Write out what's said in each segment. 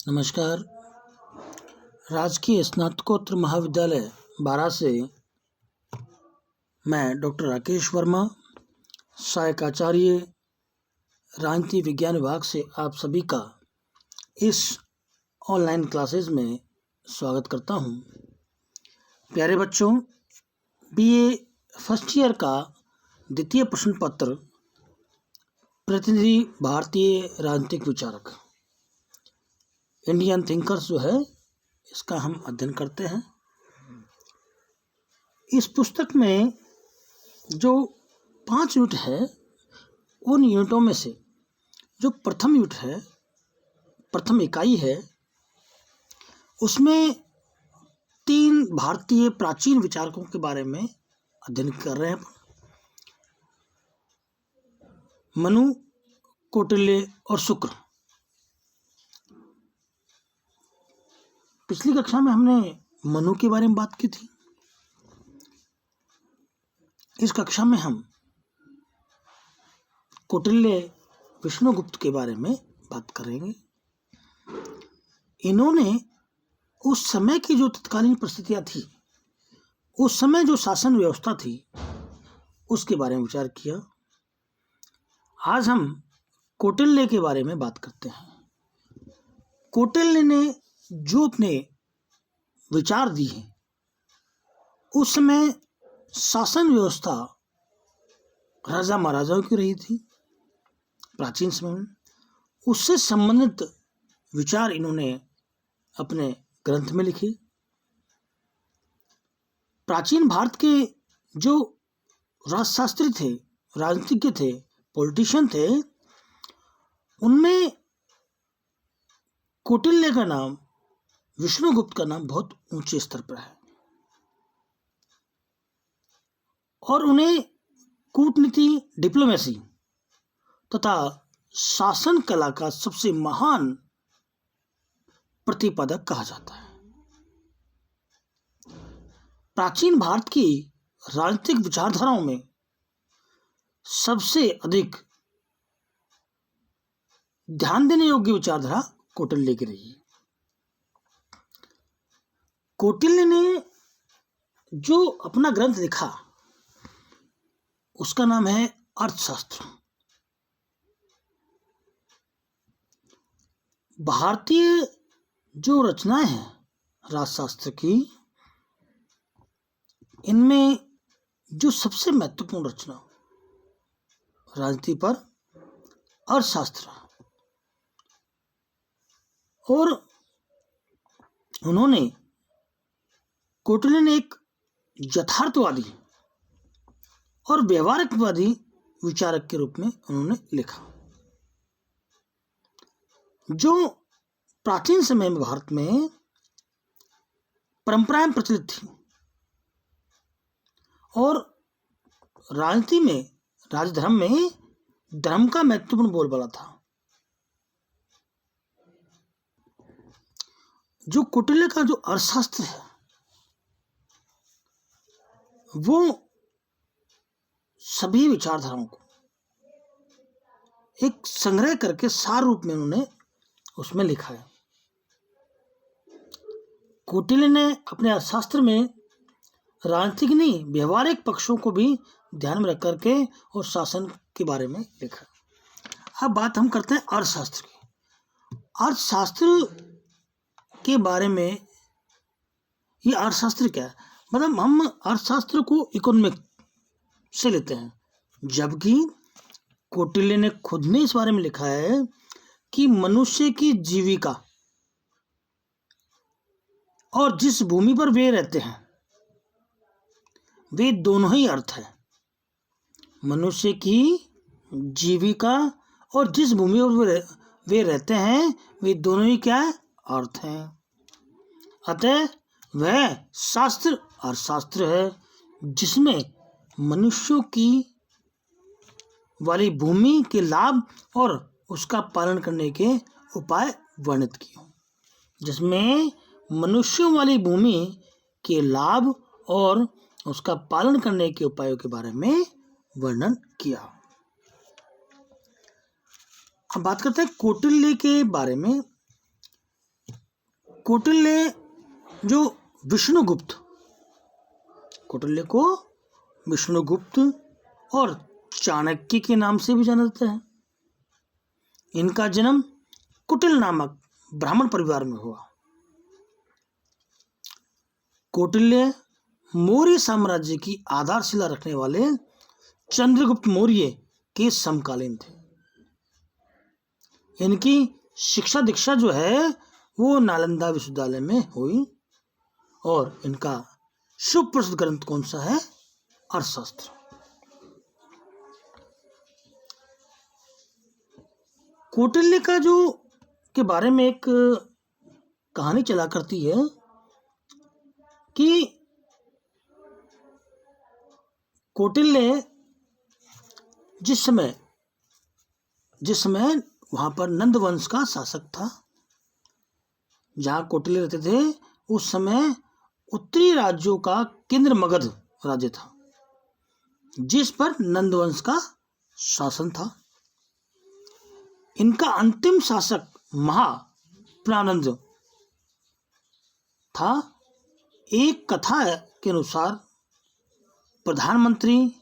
नमस्कार। राजकीय स्नातकोत्तर महाविद्यालय बारा से मैं डॉक्टर राकेश वर्मा, सहायक आचार्य राजनीति विज्ञान विभाग से आप सभी का इस ऑनलाइन क्लासेस में स्वागत करता हूं। प्यारे बच्चों, बीए फर्स्ट ईयर का द्वितीय प्रश्न पत्र प्रतिनिधि भारतीय राजनीतिक विचारक इंडियन थिंकर्स जो है, इसका हम अध्ययन करते हैं। इस पुस्तक में जो 5 यूनिट है, उन यूनिटों में से जो प्रथम यूनिट है, प्रथम इकाई है, उसमें 3 भारतीय प्राचीन विचारकों के बारे में अध्ययन कर रहे हैं। मनु, कौटिल्य और शुक्र। पिछली कक्षा में हमने मनु के बारे में बात की थी। इस कक्षा में हम कौटिल्य विष्णुगुप्त के बारे में बात करेंगे। इन्होंने उस समय की जो तत्कालीन परिस्थितियां थी, उस समय जो शासन व्यवस्था थी, उसके बारे में विचार किया। आज हम कौटिल्य के बारे में बात करते हैं। कौटिल्य ने जो अपने विचार दिए, उस समय शासन व्यवस्था राजा महाराजाओं की रही थी प्राचीन समय में। उससे संबंधित विचार इन्होंने अपने ग्रंथ में लिखे। प्राचीन भारत के जो राजशास्त्री थे, राजनीतिज्ञ थे, पॉलिटिशियन थे, उनमें कौटिल्य का नाम, विष्णुगुप्त का नाम बहुत ऊंचे स्तर पर है। और उन्हें कूटनीति, डिप्लोमेसी तथा शासन कला का सबसे महान प्रतिपादक कहा जाता है। प्राचीन भारत की राजनीतिक विचारधाराओं में सबसे अधिक ध्यान देने योग्य विचारधारा कौटिल्य की रही। कौटिल्य ने जो अपना ग्रंथ लिखा, उसका नाम है अर्थशास्त्र। भारतीय जो रचनाएं हैं राजशास्त्र की, इनमें जो सबसे महत्वपूर्ण रचना राजनीति पर अर्थशास्त्र। और उन्होंने, कौटिल्य ने एक यथार्थवादी और व्यवहारिकवादी विचारक के रूप में उन्होंने लिखा। जो प्राचीन समय में भारत में परंपराएं प्रचलित थी और राजनीति में, राजधर्म में धर्म का महत्वपूर्ण बोलबाला था। जो कौटिल्य का जो अर्थशास्त्र है, वो सभी विचारधाराओं को एक संग्रह करके सार रूप में उन्होंने उसमें लिखा है। कौटिल्य ने अपने अर्थशास्त्र में राजनीतिक नहीं, व्यवहारिक पक्षों को भी ध्यान में रख करके और शासन के बारे में लिखा। अब बात हम करते हैं अर्थशास्त्र की। अर्थशास्त्र के बारे में, ये अर्थशास्त्र क्या है, मतलब हम अर्थशास्त्र को इकोनॉमिक से लेते हैं, जबकि कौटिल्य ने खुद ने इस बारे में लिखा है कि मनुष्य की जीविका और जिस भूमि पर वे रहते हैं, वे दोनों ही अर्थ है। मनुष्य की जीविका और जिस भूमि पर वे रहते हैं, वे दोनों ही क्या है, अर्थ हैं। अतः वह शास्त्र अर्थशास्त्र है जिसमें मनुष्यों की वाली भूमि के लाभ और उसका पालन करने के उपाय वर्णित किए, जिसमें मनुष्यों वाली भूमि के लाभ और उसका पालन करने के उपायों के बारे में वर्णन किया। अब बात करते हैं कौटिल्य के बारे में। कौटिल्य जो विष्णुगुप्त, कौटिल्य को विष्णुगुप्त और चाणक्य के नाम से भी जाना जाता है। इनका जन्म कुटिल नामक ब्राह्मण परिवार में हुआ। कौटिल्य मौर्य साम्राज्य की आधारशिला रखने वाले चंद्रगुप्त मौर्य के समकालीन थे। इनकी शिक्षा दीक्षा जो है वो नालंदा विश्वविद्यालय में हुई और इनका सुप्रसिद्ध ग्रंथ कौन सा है? अर्थशास्त्र। कौटिल्य का जो के बारे में एक कहानी चला करती है कि कौटिल्य जिस समय वहां पर नंद वंश का शासक था, जहां कौटिल्य रहते थे, उस समय उत्तरी राज्यों का केंद्र मगध राज्य था, जिस पर नंद वंश का शासन था। इनका अंतिम शासक महाप्रानंद था। एक कथा के अनुसार प्रधानमंत्री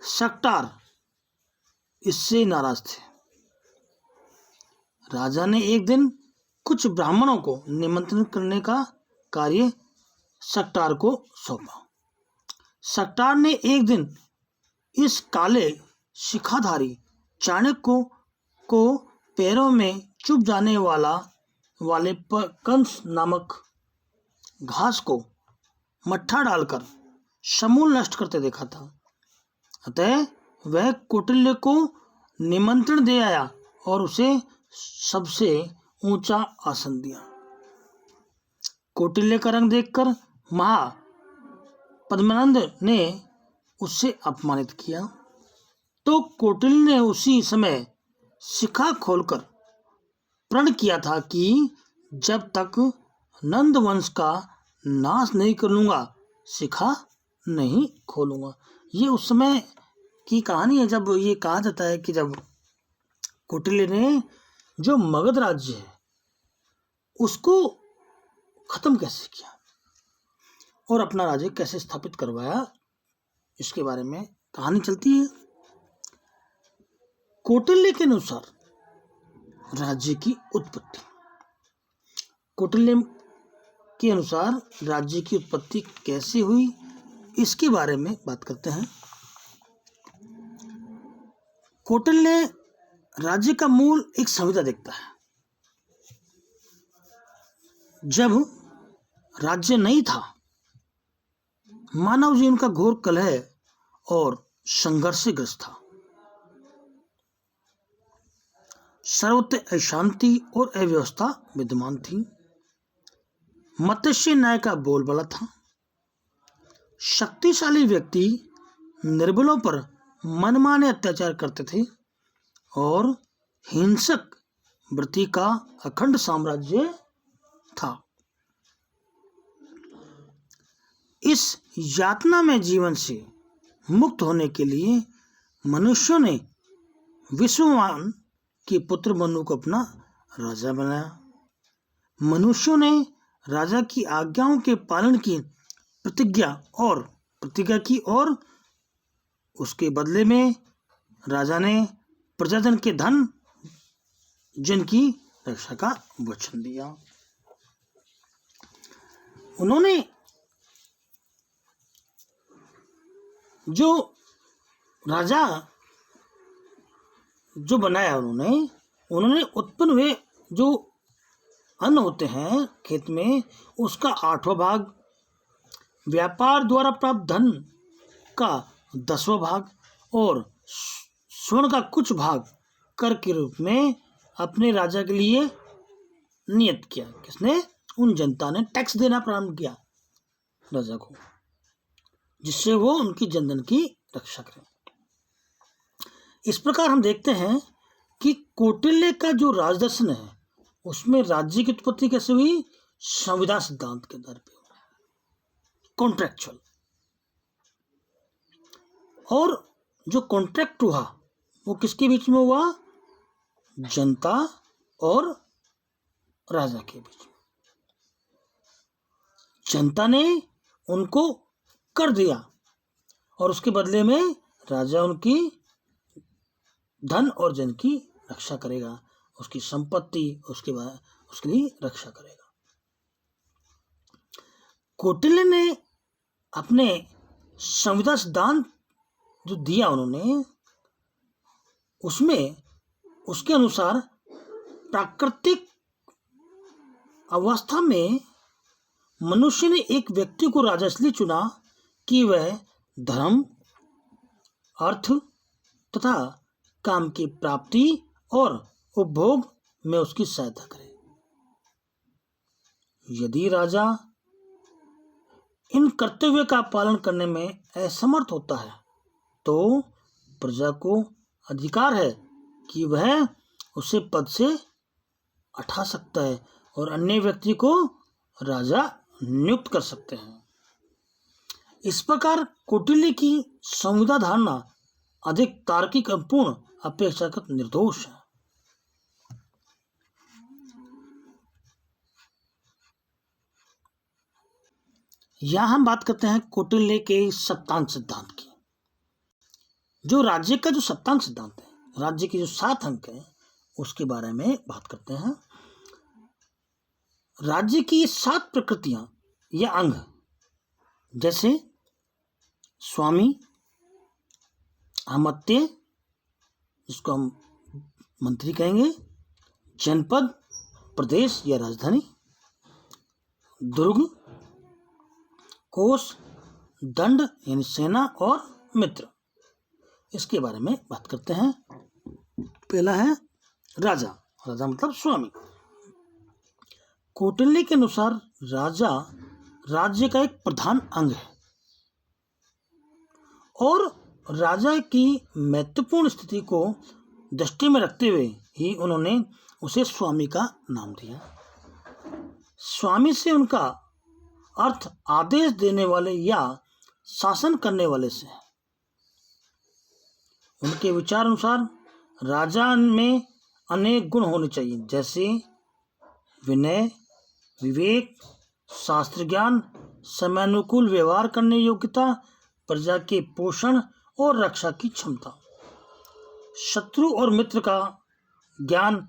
सक्टार इससे नाराज थे। राजा ने एक दिन कुछ ब्राह्मणों को निमंत्रण करने का कार्य सक्टार को सौंपा। सक्टार ने एक दिन इस काले शिखाधारी चाणक्य को पैरों में चुभ जाने वाले कंस नामक घास को मट्ठा डालकर समूल नष्ट करते देखा था। अतः वह कौटिल्य को निमंत्रण दे आया और उसे सबसे ऊंचा आसन दिया। कौटिल्य का रंग देखकर पद्मानंद ने उससे अपमानित किया, तो कौटिल्य ने उसी समय शिखा खोलकर प्रण किया था कि जब तक नंद वंश का नाश नहीं कर लूंगा शिखा नहीं खोलूंगा। ये उस समय की कहानी है जब ये कहा जाता है कि जब कौटिल्य ने जो मगध राज्य है उसको खत्म कैसे किया और अपना राज्य कैसे स्थापित करवाया, इसके बारे में कहानी चलती है। कौटिल्य के अनुसार राज्य की उत्पत्ति, कौटिल्य के अनुसार राज्य की उत्पत्ति कैसे हुई, इसके बारे में बात करते हैं। कौटिल्य राज्य का मूल एक संविदा देखता है। जब राज्य नहीं था, मानव जीवन का घोर कलह और संघर्ष से ग्रस्त था। सर्वत्र अशांति और अव्यवस्था विद्यमान थी। मत्स्य न्याय का बोलबाला था। शक्तिशाली व्यक्ति निर्बलों पर मनमाने अत्याचार करते थे और हिंसक वृत्ति का अखंड साम्राज्य था। इस यातना में जीवन से मुक्त होने के लिए मनुष्यों ने विश्ववान के पुत्र मनु को अपना राजा बनाया। मनुष्यों ने राजा की आज्ञाओं के पालन की प्रतिज्ञा की और उसके बदले में राजा ने प्रजाजन के धन जन की रक्षा का वचन दिया। उन्होंने जो राजा जो बनाया, उन्होंने उत्पन्न हुए जो अन्न होते हैं खेत में, उसका 8वां भाग, व्यापार द्वारा प्राप्त धन का 10वां भाग और स्वर्ण का कुछ भाग कर के रूप में अपने राजा के लिए नियत किया। किसने? उन जनता ने टैक्स देना प्रारंभ किया राजा को, जिससे वो उनकी जनधन की रक्षा करें। इस प्रकार हम देखते हैं कि कौटिल्य का जो राजदर्शन है उसमें राज्य की उत्पत्ति कैसे हुई? संविदा सिद्धांत के आधार पर, कॉन्ट्रैक्चुअल। और जो कॉन्ट्रैक्ट हुआ वो किसके बीच में हुआ? जनता और राजा के बीच में। जनता ने उनको कर दिया और उसके बदले में राजा उनकी धन और जन की रक्षा करेगा, उसकी संपत्ति उसके लिए रक्षा करेगा। कौटिल्य ने अपने संविदा सिद्धांत जो दिया उन्होंने, उसमें उसके अनुसार प्राकृतिक अवस्था में मनुष्य ने एक व्यक्ति को राजा इसलिए चुना कि वह धर्म, अर्थ तथा काम की प्राप्ति और उपभोग में उसकी सहायता करे। यदि राजा इन कर्तव्यों का पालन करने में असमर्थ होता है तो प्रजा को अधिकार है कि वह उसे पद से हटा सकता है और अन्य व्यक्ति को राजा नियुक्त कर सकते हैं। इस प्रकार कौटिल्य की संविदा धारणा अधिक तार्किक और पूर्ण अपेक्षाकृत निर्दोष है। यहां हम बात करते हैं कौटिल्य के सप्तांग सिद्धांत की। जो राज्य का जो सप्तांग सिद्धांत है, राज्य के जो 7 अंक है, उसके बारे में बात करते हैं। राज्य की 7 प्रकृतियां या अंग, जैसे स्वामी, अमात्य जिसको हम मंत्री कहेंगे, जनपद प्रदेश या राजधानी, दुर्ग, कोष, दंड यानी सेना और मित्र, इसके बारे में बात करते हैं। पहला है राजा। राजा मतलब स्वामी। कौटिल्य के अनुसार राजा राज्य का एक प्रधान अंग है और राजा की महत्वपूर्ण स्थिति को दृष्टि में रखते हुए ही उन्होंने उसे स्वामी का नाम दिया। स्वामी से उनका अर्थ आदेश देने वाले या शासन करने वाले से है। उनके विचार अनुसार राजा में अनेक गुण होने चाहिए, जैसे विनय, विवेक, शास्त्र ज्ञान, समयानुकूल व्यवहार करने योग्यता, प्रजा के पोषण और रक्षा की क्षमता, शत्रु और मित्र का ज्ञान,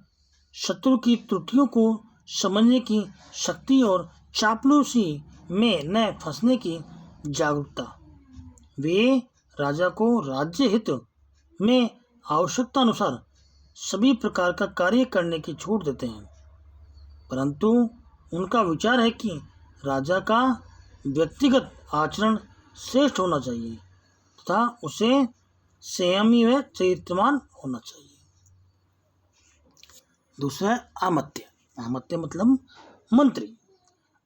शत्रु की त्रुटियों को समझने की शक्ति और चापलूसी में न फंसने की जागरूकता। वे राजा को राज्य हित में आवश्यकता अनुसार सभी प्रकार का कार्य करने की छूट देते हैं, परंतु उनका विचार है कि राजा का व्यक्तिगत आचरण श्रेष्ठ होना चाहिए तथा उसे संयमी व चरित्रवान होना चाहिए। दूसरा है अमात्य। अमात्य मतलब मंत्री।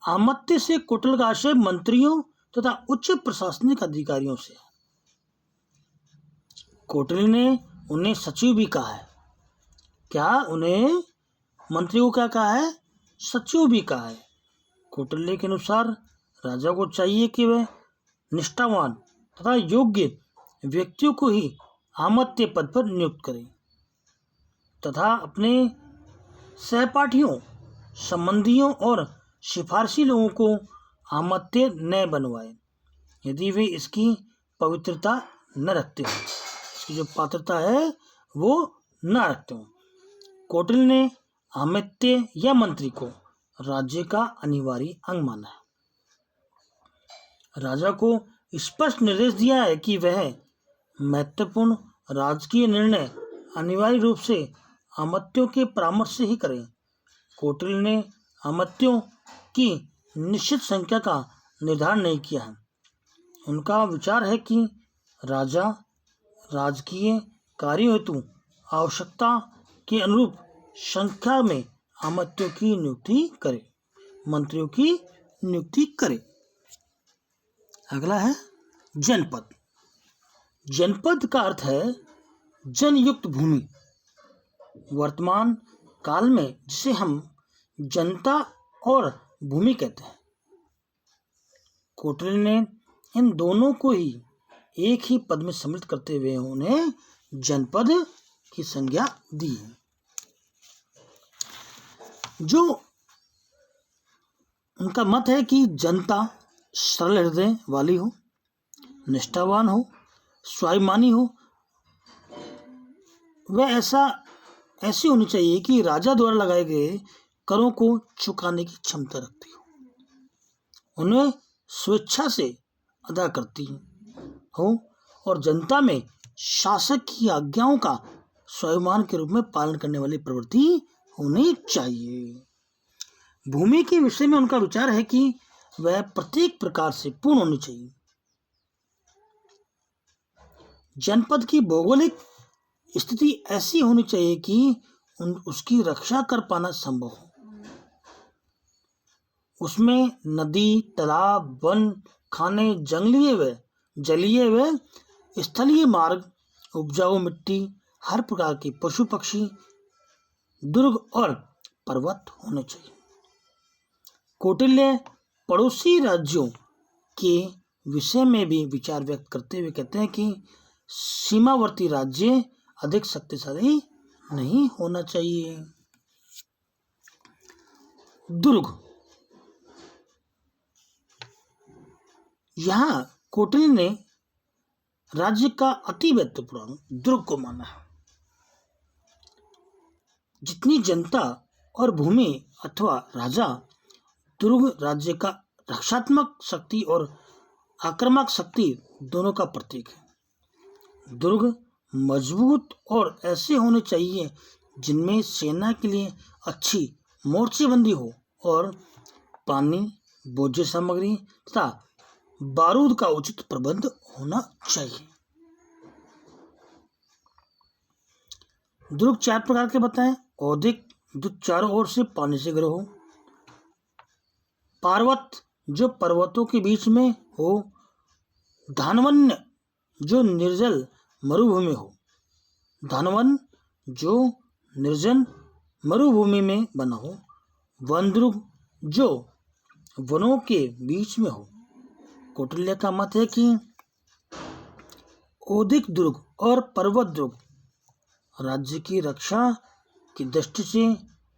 अमात्य से कौटिल्य का आशय मंत्रियों तथा उच्च प्रशासनिक अधिकारियों से। कौटिल्य ने उन्हें सचिव भी कहा है। क्या उन्हें मंत्रियों क्या कहा है? सचिव भी कहा है। कौटिल्य के अनुसार राजा को चाहिए कि वह निष्ठावान तथा योग्य व्यक्तियों को ही अमात्य पद पर नियुक्त करे तथा अपने सहपाठियों, संबंधियों और सिफारशी लोगों को अमात्य न बनवाए यदि वे इसकी पवित्रता न रखते हो, इसकी जो पात्रता है वो न रखते हो। कौटिल्य ने अमात्य या मंत्री को राज्य का अनिवार्य अंग माना है। राजा को स्पष्ट निर्देश दिया है कि वह महत्वपूर्ण राजकीय निर्णय अनिवार्य रूप से अमात्यों के परामर्श से ही करें। कौटिल्य ने अमात्यों की निश्चित संख्या का निर्धारण नहीं किया है। उनका विचार है कि राजा राजकीय कार्यों हेतु आवश्यकता के अनुरूप संख्या में अमात्यों की नियुक्ति करे, मंत्रियों की नियुक्ति करे। अगला है जनपद। जनपद का अर्थ है जनयुक्त भूमि। वर्तमान काल में जिसे हम जनता और भूमि कहते हैं। कौटिल्य ने इन दोनों को ही एक ही पद में सम्मिलित करते हुए उन्हें जनपद की संज्ञा दी है। जो उनका मत है कि जनता सरल हृदय वाली हो, निष्ठावान हो, स्वाभिमानी हो। वह ऐसी होनी चाहिए कि राजा द्वारा लगाए गए करों को चुकाने की क्षमता रखती हो, उन्हें स्वेच्छा से अदा करती हो और जनता में शासक की आज्ञाओं का स्वाभिमान के रूप में पालन करने वाली प्रवृत्ति होनी चाहिए। भूमि के विषय में उनका विचार है कि वह प्रत्येक प्रकार से पूर्ण होनी चाहिए। जनपद की भौगोलिक स्थिति ऐसी होनी चाहिए कि उसकी रक्षा कर पाना संभव हो। उसमें नदी, तालाब, वन, खाने, जलीय व स्थलीय मार्ग, उपजाऊ मिट्टी, हर प्रकार के पशु पक्षी, दुर्ग और पर्वत होने चाहिए। कौटिल्य पड़ोसी राज्यों के विषय में भी विचार व्यक्त करते हुए कहते हैं कि सीमावर्ती राज्य अधिक शक्तिशाली नहीं होना चाहिए। दुर्ग, यहाँ कौटिल्य ने राज्य का अति महत्वपूर्ण दुर्ग को माना है। जितनी जनता और भूमि अथवा राजा, दुर्ग राज्य का रक्षात्मक शक्ति और आक्रामक शक्ति दोनों का प्रतीक है। दुर्ग मजबूत और ऐसे होने चाहिए जिनमें सेना के लिए अच्छी मोर्चेबंदी हो और पानी, भोज्य सामग्री तथा बारूद का उचित प्रबंध होना चाहिए। दुर्ग 4 प्रकार के बताएं। औदिक, जो चारों ओर से पानी से घिरे हो। पार्वत, जो पर्वतों के बीच में हो। धानवन्य, जो निर्जल मरुभूमि हो। धानवन, जो निर्जन मरुभूमि में बना हो। वन दुर्ग, जो वनों के बीच में हो। कौटिल्य का मत है कि औदिक दुर्ग और पर्वत दुर्ग राज्य की रक्षा की दृष्टि से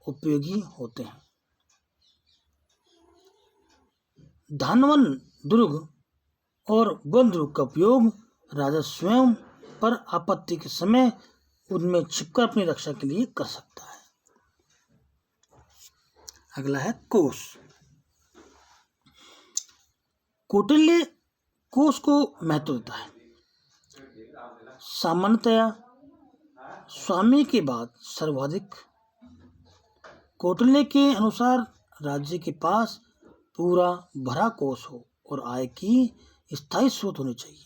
उपयोगी होते हैं। धानवन दुर्ग और वन दुर्ग का उपयोग राजा स्वयं पर आपत्ति के समय उनमें छिपकर अपनी रक्षा के लिए कर सकता है। अगला है कोष। कौटिल्य कोष को महत्व देता है। सामान्यतया स्वामी के बाद सर्वाधिक। कौटिल्य के अनुसार राज्य के पास पूरा भरा कोष हो और आय की स्थायी स्रोत होनी चाहिए।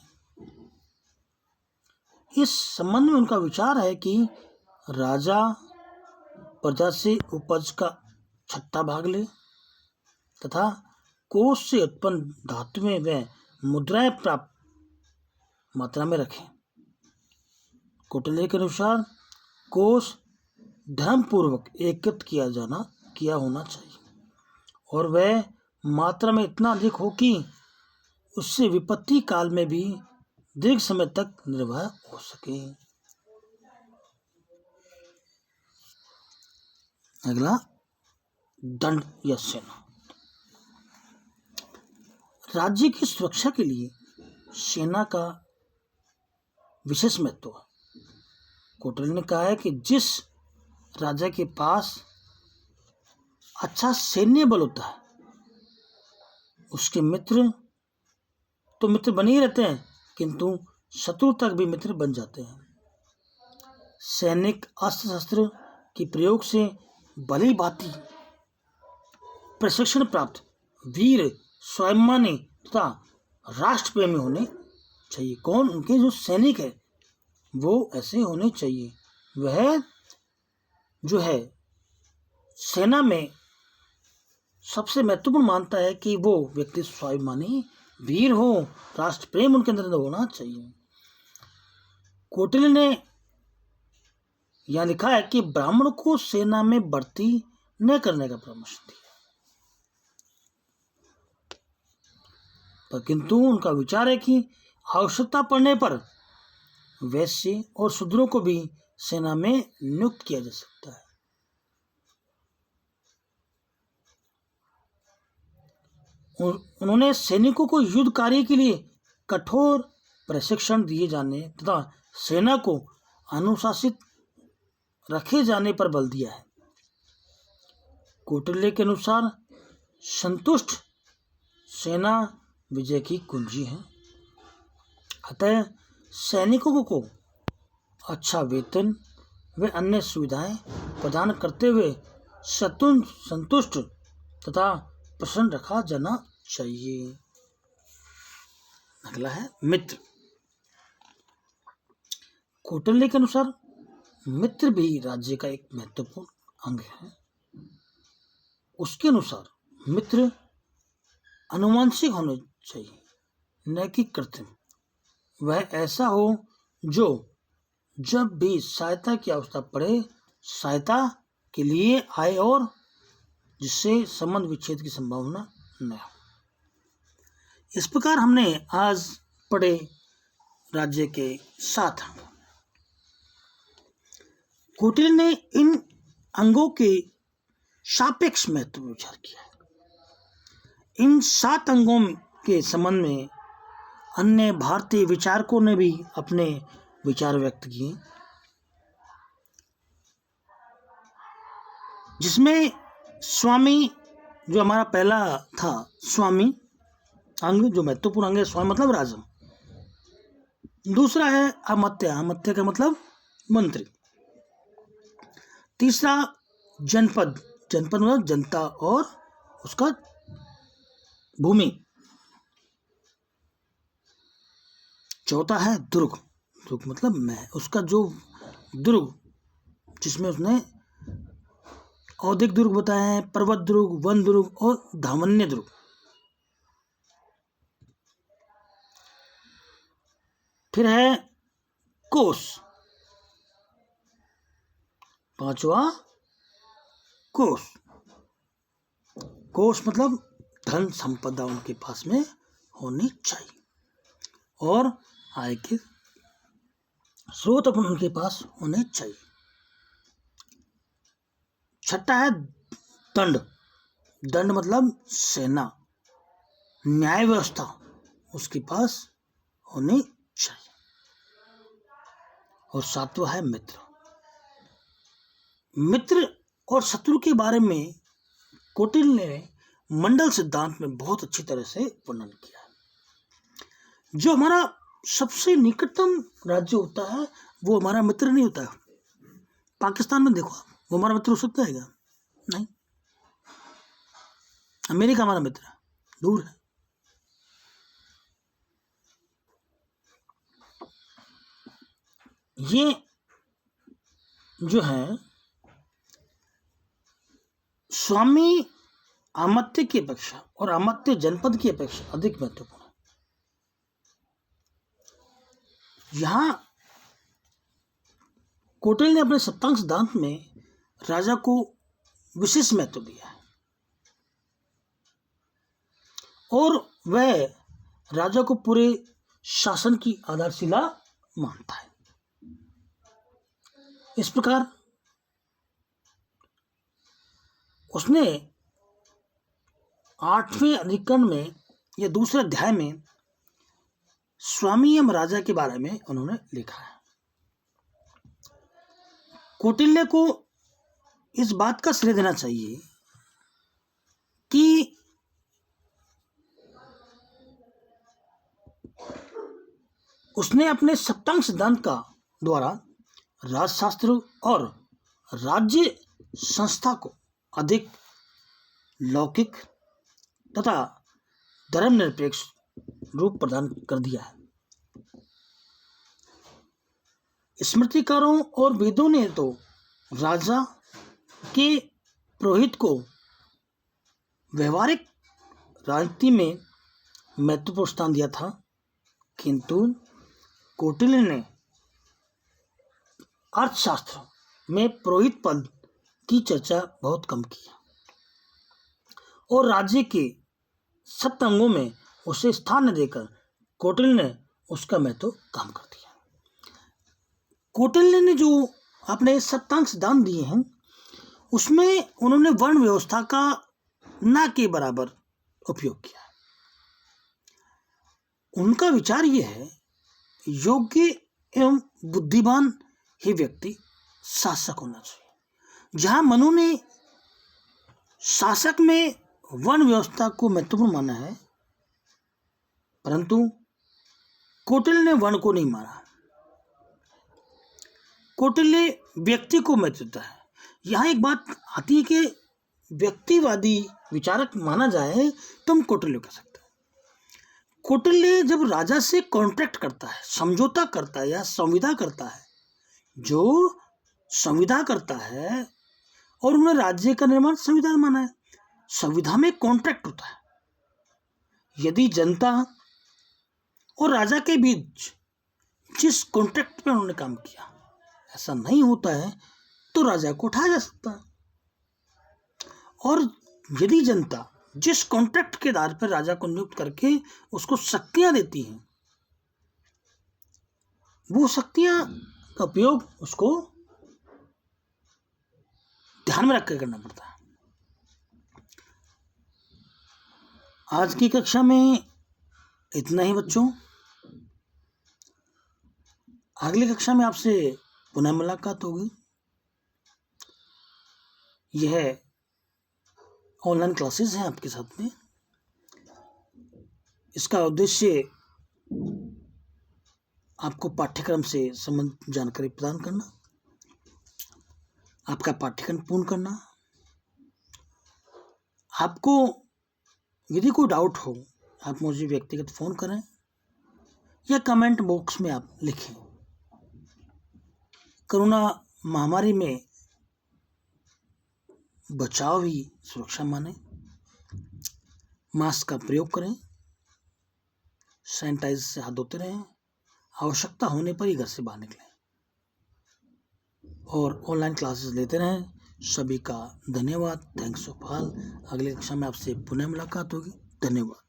इस संबंध में उनका विचार है कि राजा प्रजा से उपज का 6वां भाग ले तथा कोष से उत्पन्न धातुएं व मुद्राएं प्राप्त मात्रा में रखें। कौटिल्य के अनुसार कोष धर्मपूर्वक एकत्रित किया होना चाहिए और वह मात्रा में इतना अधिक हो कि उससे विपत्ति काल में भी दीर्घ समय तक निर्वाह हो सके। अगला दंड या सेना। राज्य की सुरक्षा के लिए सेना का विशेष महत्व है। कौटिल्य ने कहा है कि जिस राजा के पास अच्छा सैन्य बल होता है उसके मित्र तो मित्र बने ही रहते हैं किंतु शत्रु तक भी मित्र बन जाते हैं। सैनिक अस्त्र शस्त्र के प्रयोग से भली भांति प्रशिक्षण प्राप्त वीर, स्वाभिमानी तथा राष्ट्रप्रेमी होने चाहिए। कौन? उनके जो सैनिक है वो ऐसे होने चाहिए। वह जो है सेना में सबसे महत्वपूर्ण मानता है कि वो व्यक्ति स्वाभिमानी वीर हो, राष्ट्र प्रेम उनके अंदर होना चाहिए। कौटिल्य ने यह लिखा है कि ब्राह्मण को सेना में भर्ती न करने का परामर्श दिया, पर किंतु उनका विचार है कि आवश्यकता पड़ने पर वैश्य और शूद्रों को भी सेना में नियुक्त किया जा सकता है। उन्होंने सैनिकों को युद्ध कार्य के लिए कठोर प्रशिक्षण दिए जाने तथा सेना को अनुशासित रखे जाने पर बल दिया है। कौटिल्य के अनुसार संतुष्ट सेना विजय की कुंजी है। अतः सैनिकों को अच्छा वेतन व अन्य सुविधाएं प्रदान करते हुए संतुष्ट तथा प्रसन्न रखा जाना चाहिए। अगला है मित्र। कौटिल्य के अनुसार मित्र भी राज्य का एक महत्वपूर्ण अंग है। उसके अनुसार मित्र अनुवांशिक होने चाहिए, न कि कृत्रिम। वह ऐसा हो जो जब भी सहायता की आवश्यकता पड़े सहायता के लिए आए और जिससे संबंध विच्छेद की संभावना न हो। इस प्रकार हमने आज पढ़े राज्य के 7 अंग। कौटिल्य ने इन अंगों के सापेक्ष महत्व पर विचार किया है। इन 7 अंगों के संबंध में अन्य भारतीय विचारकों ने भी अपने विचार व्यक्त किए, जिसमें स्वामी जो हमारा पहला था, स्वामी अंग जो महत्वपूर्ण अंग है, स्वामी मतलब राजा। दूसरा है अमात्य, अमात्य का मतलब मंत्री। तीसरा जनपद, जनपद मतलब जनता और उसका भूमि। चौथा है दुर्ग, दुर्ग मतलब मैं, उसका जो दुर्ग जिसमें उसने औद्योगिक दुर्ग बताए हैं, पर्वत दुर्ग, वन दुर्ग और धामन्य दुर्ग। फिर है कोष, पांचवा कोष। कोष मतलब धन संपदा उनके पास में होनी चाहिए और आय के स्रोत अपन उनके पास होने चाहिए। छठा है दंड, दंड मतलब सेना, न्याय व्यवस्था उसके पास होनी चाहिए। और सातवां है मित्र। मित्र और शत्रु के बारे में कौटिल्य ने मंडल सिद्धांत में बहुत अच्छी तरह से वर्णन किया है। जो हमारा सबसे निकटतम राज्य होता है वो हमारा मित्र नहीं होता है। पाकिस्तान में देखो, वो हमारा मित्र हो सकता है क्या? नहीं। अमेरिका हमारा मित्र है, दूर है। ये जो है स्वामी अमात्य की अपेक्षा और अमात्य जनपद की अपेक्षा अधिक महत्वपूर्ण है। यहां कौटिल्य ने अपने सप्तांग सिद्धांत में राजा को विशेष महत्व दिया है और वह राजा को पूरे शासन की आधारशिला मानता है। इस प्रकार उसने 8वें अधिकरण में या दूसरे अध्याय में स्वामी एवं राजा के बारे में उन्होंने लिखा है। कौटिल्य को इस बात का श्रेय देना चाहिए कि उसने अपने सप्तांग सिद्धांत का द्वारा राजशास्त्र और राज्य संस्था को अधिक लौकिक तथा धर्मनिरपेक्ष रूप प्रदान कर दिया है। स्मृतिकारों और वेदों ने तो राजा के पुरोहित को व्यवहारिक राजनीति में महत्वपूर्ण स्थान दिया था, किंतु कौटिल्य ने अर्थशास्त्र में पुरोहित पद की चर्चा बहुत कम की और राज्य के 7 अंगों में उसे स्थान न देकर कौटिल्य ने उसका महत्व कम कर दिया। कौटिल्य ने जो अपने सप्तांग सिद्धांत दिए हैं उसमें उन्होंने वर्ण व्यवस्था का न के बराबर उपयोग किया है। उनका विचार ये है, योग्य एवं बुद्धिमान ही व्यक्ति शासक होना चाहिए। जहां मनु ने शासक में वर्ण व्यवस्था को महत्वपूर्ण माना है, परंतु कौटिल्य ने वर्ण को नहीं माना। कौटिल्य व्यक्ति को महत्व देता है। यहाँ एक बात आती है कि व्यक्तिवादी विचारक माना जाए तो हम कौटिल्य कह सकते हैं। कौटिल्य जब राजा से कॉन्ट्रैक्ट करता है, समझौता करता है या संविदा करता है, जो संविदा करता है और उन्होंने राज्य का निर्माण संविधान माना है। संविधान में कॉन्ट्रैक्ट होता है। यदि जनता और राजा के बीच जिस कॉन्ट्रैक्ट पे उन्होंने काम किया ऐसा नहीं होता है तो राजा को उठाया जा सकता है। और यदि जनता जिस कॉन्ट्रैक्ट के आधार पर राजा को नियुक्त करके उसको शक्तियां देती हैं, वो शक्तियां का उपयोग उसको ध्यान में रखकर करना पड़ता है। आज की कक्षा में इतना ही बच्चों। अगली कक्षा में आपसे पुनः मुलाकात होगी। यह ऑनलाइन क्लासेस हैं आपके साथ में। इसका उद्देश्य आपको पाठ्यक्रम से संबंधित जानकारी प्रदान करना, आपका पाठ्यक्रम पूर्ण करना। आपको यदि कोई डाउट हो आप मुझे व्यक्तिगत फ़ोन करें या कमेंट बॉक्स में आप लिखें। कोरोना महामारी में बचाव ही सुरक्षा माने। मास्क का प्रयोग करें, सैनिटाइजर से हाथ धोते रहें, आवश्यकता होने पर ही घर से बाहर निकलें और ऑनलाइन क्लासेस लेते रहें। सभी का धन्यवाद। Thanks of all. अगली कक्षा में आपसे पुनः मुलाकात होगी। धन्यवाद।